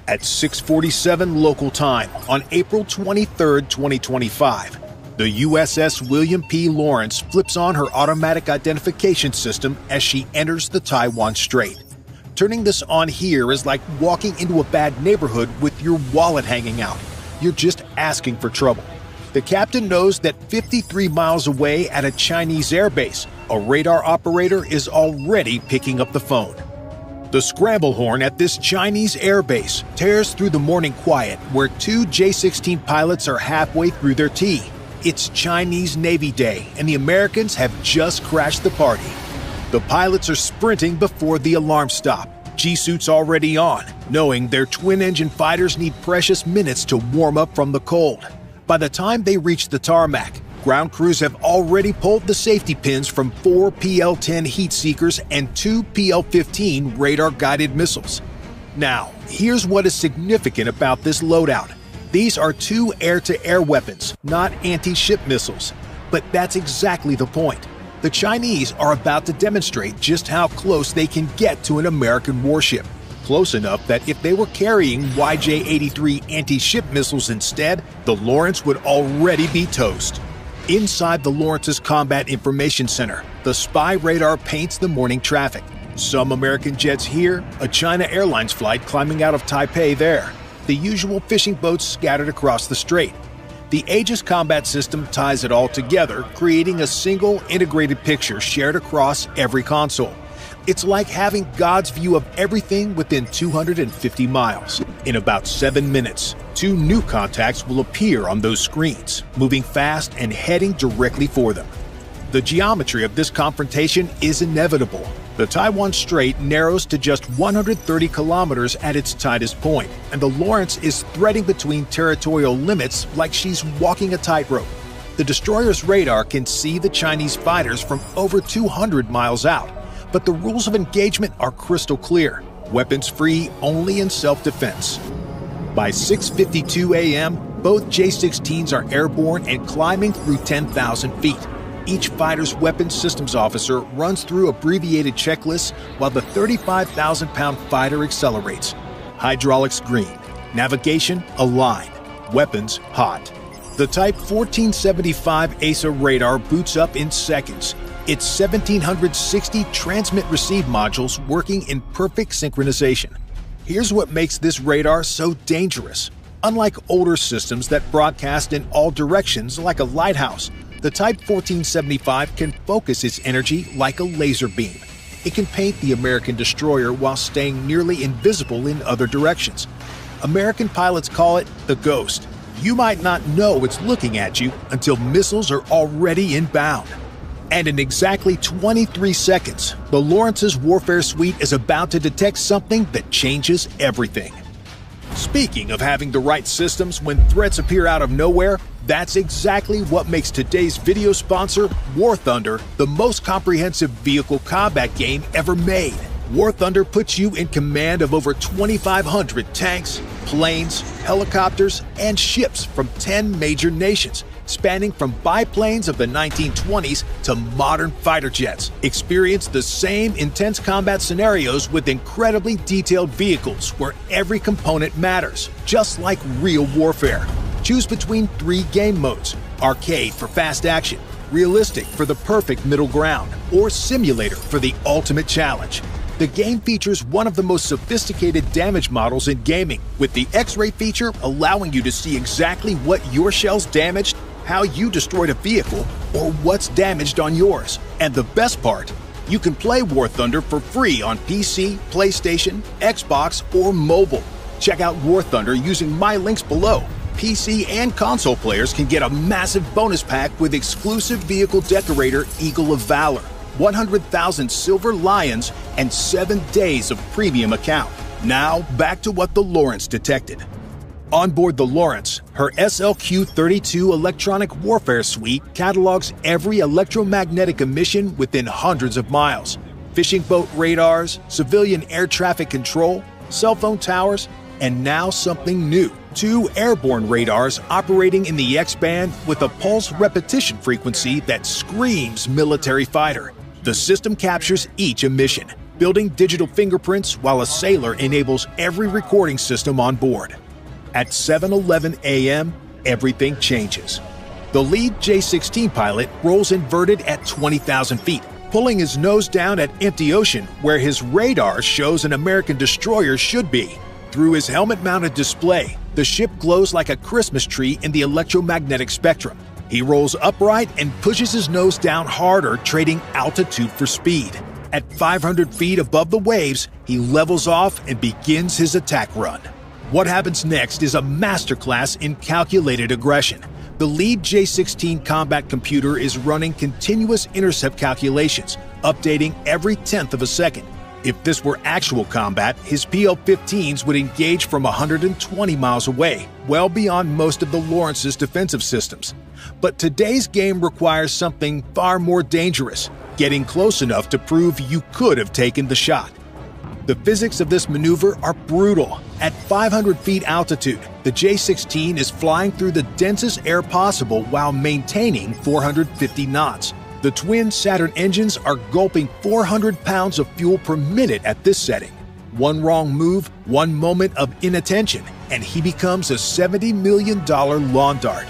At 6:47 local time on April 23, 2025, the USS William P. Lawrence flips on her automatic identification system as she enters the Taiwan Strait. Turning this on here is like walking into a bad neighborhood with your wallet hanging out. You're just asking for trouble. The captain knows that 53 miles away at a Chinese airbase, a radar operator is already picking up the phone. The scramble horn at this Chinese airbase tears through the morning quiet where two J-16 pilots are halfway through their tea. It's Chinese Navy Day, and the Americans have just crashed the party. The pilots are sprinting before the alarm stop, G-suits already on, knowing their twin-engine fighters need precious minutes to warm up from the cold. By the time they reach the tarmac, ground crews have already pulled the safety pins from 4 PL-10 heat seekers and 2 PL-15 radar-guided missiles. Now, here's what is significant about this loadout. These are 2 air-to-air weapons, not anti-ship missiles. But that's exactly the point. The Chinese are about to demonstrate just how close they can get to an American warship. Close enough that if they were carrying YJ-83 anti-ship missiles instead, the Lawrence would already be toast. Inside the Lawrence's Combat Information Center, the spy radar paints the morning traffic. Some American jets here, a China Airlines flight climbing out of Taipei there, the usual fishing boats scattered across the strait. The Aegis combat system ties it all together, creating a single integrated picture shared across every console. It's like having God's view of everything within 250 miles. In about 7 minutes, 2 new contacts will appear on those screens, moving fast and heading directly for them. The geometry of this confrontation is inevitable. The Taiwan Strait narrows to just 130 kilometers at its tightest point, and the Lawrence is threading between territorial limits like she's walking a tightrope. The destroyer's radar can see the Chinese fighters from over 200 miles out, but the rules of engagement are crystal clear. Weapons free only in self-defense. By 6:52 a.m., both J-16s are airborne and climbing through 10,000 feet. Each fighter's weapons systems officer runs through abbreviated checklists while the 35,000-pound fighter accelerates. Hydraulics green, navigation aligned, weapons hot. The Type 1475 ASA radar boots up in seconds. Its 1,760 transmit-receive modules working in perfect synchronization. Here's what makes this radar so dangerous. Unlike older systems that broadcast in all directions like a lighthouse, the Type 1475 can focus its energy like a laser beam. It can paint the American destroyer while staying nearly invisible in other directions. American pilots call it the Ghost. You might not know it's looking at you until missiles are already inbound. And in exactly 23 seconds, the Lawrence's warfare suite is about to detect something that changes everything. Speaking of having the right systems when threats appear out of nowhere, that's exactly what makes today's video sponsor, War Thunder, the most comprehensive vehicle combat game ever made. War Thunder puts you in command of over 2,500 tanks, planes, helicopters, and ships from 10 major nations, spanning from biplanes of the 1920s to modern fighter jets. Experience the same intense combat scenarios with incredibly detailed vehicles where every component matters, just like real warfare. Choose between 3 game modes: arcade for fast action, realistic for the perfect middle ground, or simulator for the ultimate challenge. The game features one of the most sophisticated damage models in gaming, with the X-ray feature allowing you to see exactly what your shells damaged, how you destroyed a vehicle, or what's damaged on yours. And the best part, you can play War Thunder for free on PC, PlayStation, Xbox, or mobile. Check out War Thunder using my links below. PC and console players can get a massive bonus pack with exclusive vehicle decorator Eagle of Valor, 100,000 Silver Lions, and 7 days of premium account. Now, back to what the Lawrence detected. On board the Lawrence, her SLQ-32 electronic warfare suite catalogs every electromagnetic emission within hundreds of miles. Fishing boat radars, civilian air traffic control, cell phone towers, and now something new. 2 airborne radars operating in the X-band with a pulse repetition frequency that screams military fighter. The system captures each emission, building digital fingerprints while a sailor enables every recording system on board. At 7:11 a.m., everything changes. The lead J-16 pilot rolls inverted at 20,000 feet, pulling his nose down at empty ocean where his radar shows an American destroyer should be. Through his helmet-mounted display, the ship glows like a Christmas tree in the electromagnetic spectrum. He rolls upright and pushes his nose down harder, trading altitude for speed. At 500 feet above the waves, he levels off and begins his attack run. What happens next is a masterclass in calculated aggression. The lead J-16 combat computer is running continuous intercept calculations, updating every tenth of a second. If this were actual combat, his PL-15s would engage from 120 miles away, well beyond most of the Lawrence's defensive systems. But today's game requires something far more dangerous, getting close enough to prove you could have taken the shot. The physics of this maneuver are brutal. At 500 feet altitude, the J-16 is flying through the densest air possible while maintaining 450 knots. The twin Saturn engines are gulping 400 pounds of fuel per minute at this setting. One wrong move, one moment of inattention, and he becomes a $70 million lawn dart.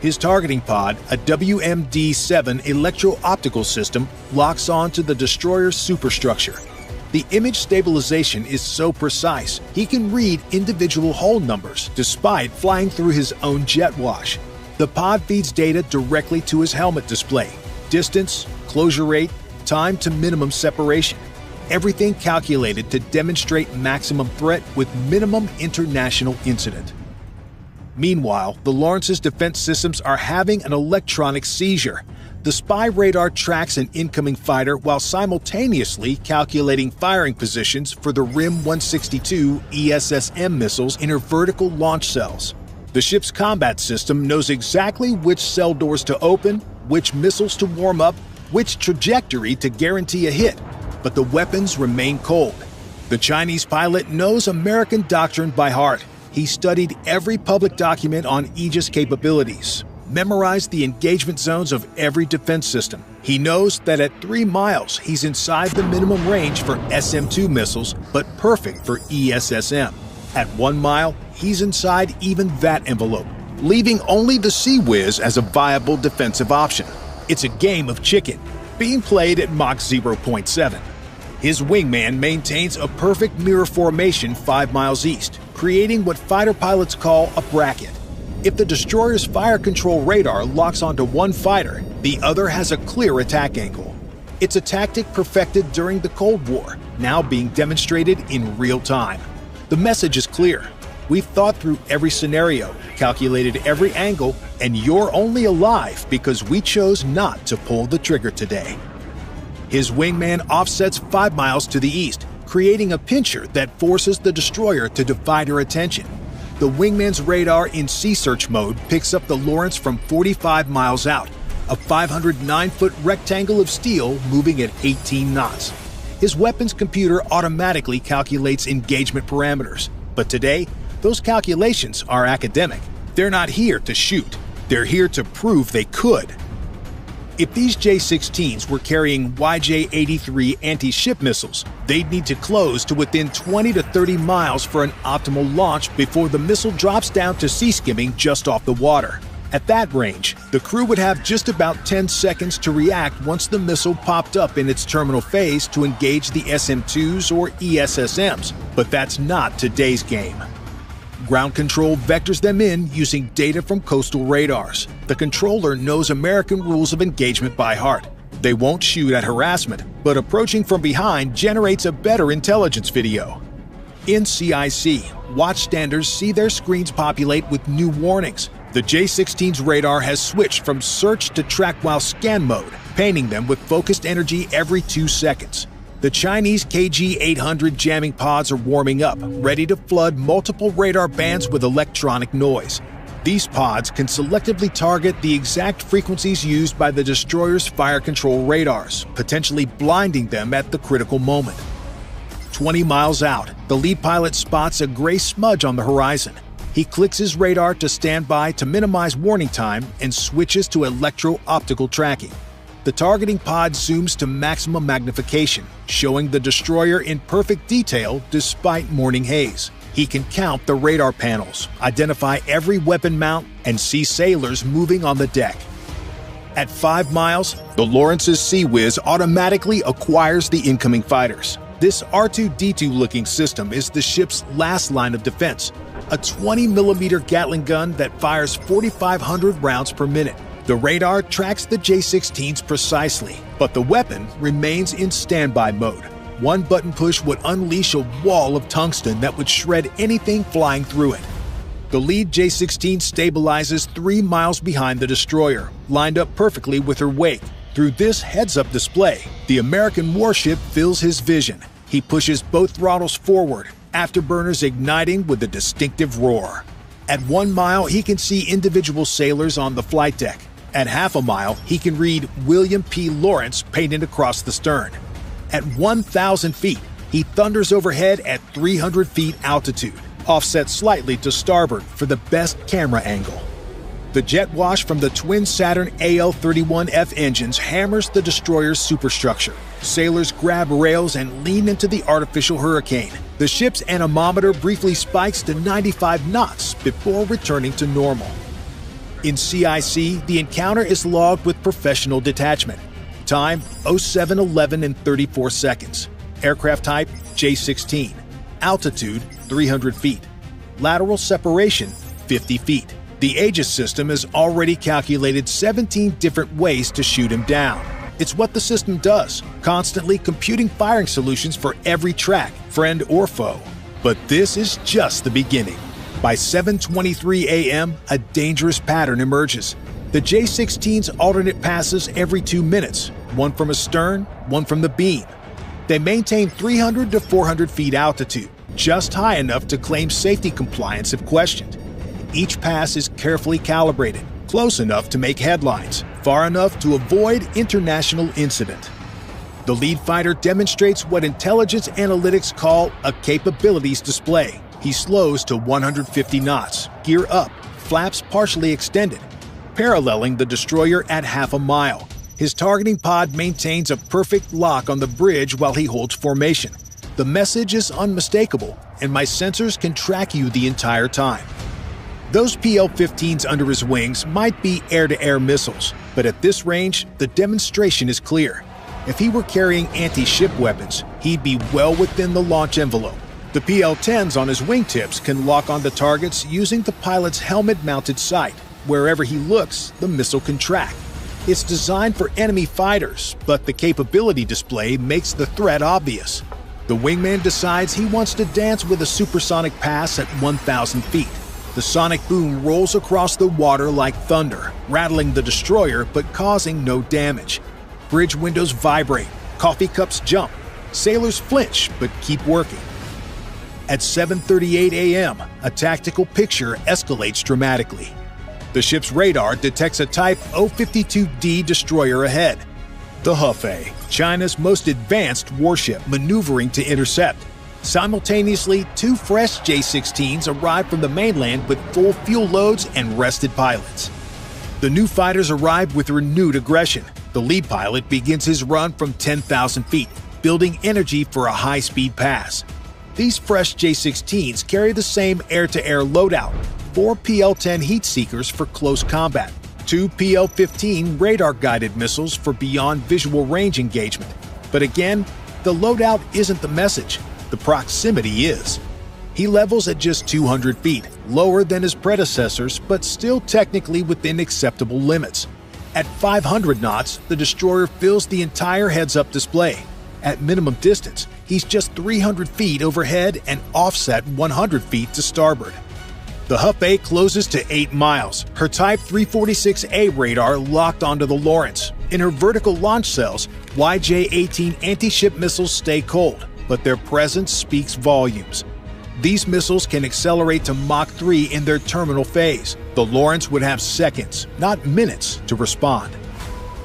His targeting pod, a WMD-7 electro-optical system, locks onto the destroyer's superstructure. The image stabilization is so precise, he can read individual hull numbers despite flying through his own jet wash. The pod feeds data directly to his helmet display. Distance, closure rate, time to minimum separation. Everything calculated to demonstrate maximum threat with minimum international incident. Meanwhile, the Lawrence's defense systems are having an electronic seizure. The spy radar tracks an incoming fighter while simultaneously calculating firing positions for the RIM-162 ESSM missiles in her vertical launch cells. The ship's combat system knows exactly which cell doors to open, which missiles to warm up, which trajectory to guarantee a hit, but the weapons remain cold. The Chinese pilot knows American doctrine by heart. He studied every public document on Aegis capabilities, memorized the engagement zones of every defense system. He knows that at 3 miles, he's inside the minimum range for SM-2 missiles, but perfect for ESSM. At 1 mile, he's inside even that envelope, leaving only the Sea Whiz as a viable defensive option. It's a game of chicken, being played at Mach 0.7. His wingman maintains a perfect mirror formation 5 miles east, creating what fighter pilots call a bracket. If the destroyer's fire control radar locks onto one fighter, the other has a clear attack angle. It's a tactic perfected during the Cold War, now being demonstrated in real time. The message is clear. We've thought through every scenario, calculated every angle, and you're only alive because we chose not to pull the trigger today. His wingman offsets 5 miles to the east, creating a pincher that forces the destroyer to divide her attention. The wingman's radar in sea search mode picks up the Lawrence from 45 miles out, a 509-foot rectangle of steel moving at 18 knots. His weapons computer automatically calculates engagement parameters, but today, those calculations are academic. They're not here to shoot. They're here to prove they could. If these J-16s were carrying YJ-83 anti-ship missiles, they'd need to close to within 20 to 30 miles for an optimal launch before the missile drops down to sea skimming just off the water. At that range, the crew would have just about 10 seconds to react once the missile popped up in its terminal phase to engage the SM-2s or ESSMs, but that's not today's game. Ground control vectors them in using data from coastal radars. The controller knows American rules of engagement by heart. They won't shoot at harassment, but approaching from behind generates a better intelligence video. In CIC, watchstanders see their screens populate with new warnings. The J-16's radar has switched from search to track while scan mode, painting them with focused energy every 2 seconds. The Chinese KG-800 jamming pods are warming up, ready to flood multiple radar bands with electronic noise. These pods can selectively target the exact frequencies used by the destroyer's fire control radars, potentially blinding them at the critical moment. 20 miles out, the lead pilot spots a gray smudge on the horizon. He clicks his radar to stand by to minimize warning time and switches to electro-optical tracking. The targeting pod zooms to maximum magnification, showing the destroyer in perfect detail despite morning haze. He can count the radar panels, identify every weapon mount, and see sailors moving on the deck. At 5 miles, the Lawrence's Sea Whiz automatically acquires the incoming fighters. This R2-D2-looking system is the ship's last line of defense, a 20mm Gatling gun that fires 4,500 rounds per minute. The radar tracks the J-16s precisely, but the weapon remains in standby mode. One button push would unleash a wall of tungsten that would shred anything flying through it. The lead J-16 stabilizes 3 miles behind the destroyer, lined up perfectly with her wake. Through this heads-up display, the American warship fills his vision. He pushes both throttles forward, afterburners igniting with a distinctive roar. At 1 mile, he can see individual sailors on the flight deck. At half a mile, he can read William P. Lawrence painted across the stern. At 1,000 feet, he thunders overhead at 300 feet altitude, offset slightly to starboard for the best camera angle. The jet wash from the twin Saturn AL-31F engines hammers the destroyer's superstructure. Sailors grab rails and lean into the artificial hurricane. The ship's anemometer briefly spikes to 95 knots before returning to normal. In CIC, the encounter is logged with professional detachment. Time 07:11 and 34 seconds. Aircraft type J-16. Altitude 300 feet. Lateral separation 50 feet. The Aegis system has already calculated 17 different ways to shoot him down. It's what the system does, constantly computing firing solutions for every track, friend or foe. But this is just the beginning. By 7:23 a.m., a dangerous pattern emerges. The J-16s alternate passes every 2 minutes, one from astern, one from the beam. They maintain 300 to 400 feet altitude, just high enough to claim safety compliance if questioned. Each pass is carefully calibrated, close enough to make headlines, far enough to avoid international incident. The lead fighter demonstrates what intelligence analytics call a capabilities display. He slows to 150 knots, gear up, flaps partially extended, paralleling the destroyer at half a mile. His targeting pod maintains a perfect lock on the bridge while he holds formation. The message is unmistakable, and my sensors can track you the entire time. Those PL-15s under his wings might be air-to-air missiles, but at this range, the demonstration is clear. If he were carrying anti-ship weapons, he'd be well within the launch envelope. The PL-10s on his wingtips can lock onto targets using the pilot's helmet-mounted sight. Wherever he looks, the missile can track. It's designed for enemy fighters, but the capability display makes the threat obvious. The wingman decides he wants to dance with a supersonic pass at 1,000 feet. The sonic boom rolls across the water like thunder, rattling the destroyer but causing no damage. Bridge windows vibrate, coffee cups jump. Sailors flinch but keep working. At 7:38 a.m., a tactical picture escalates dramatically. The ship's radar detects a Type O-52D destroyer ahead. The Hefei, China's most advanced warship, maneuvering to intercept. Simultaneously, 2 fresh J-16s arrive from the mainland with full fuel loads and rested pilots. The new fighters arrive with renewed aggression. The lead pilot begins his run from 10,000 feet, building energy for a high-speed pass. These fresh J-16s carry the same air-to-air loadout, 4 PL-10 heat seekers for close combat, 2 PL-15 radar-guided missiles for beyond visual range engagement. But again, the loadout isn't the message. The proximity is. He levels at just 200 feet, lower than his predecessors, but still technically within acceptable limits. At 500 knots, the destroyer fills the entire heads-up display. At minimum distance, he's just 300 feet overhead and offset 100 feet to starboard. The Hefei closes to 8 miles, her Type 346A radar locked onto the Lawrence. In her vertical launch cells, YJ-18 anti-ship missiles stay cold, but their presence speaks volumes. These missiles can accelerate to Mach 3 in their terminal phase. The Lawrence would have seconds, not minutes, to respond.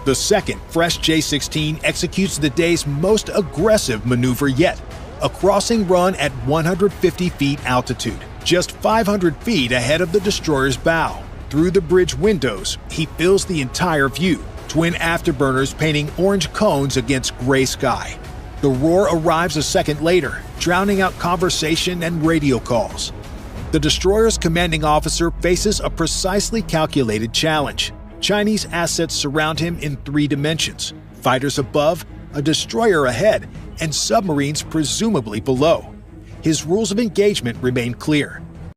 The second fresh J-16 executes the day's most aggressive maneuver yet, a crossing run at 150 feet altitude, just 500 feet ahead of the destroyer's bow. Through the bridge windows, he fills the entire view, twin afterburners painting orange cones against gray sky. The roar arrives a second later, drowning out conversation and radio calls. The destroyer's commanding officer faces a precisely calculated challenge. Chinese assets surround him in 3 dimensions: fighters above, a destroyer ahead, and submarines presumably below. His rules of engagement remain clear: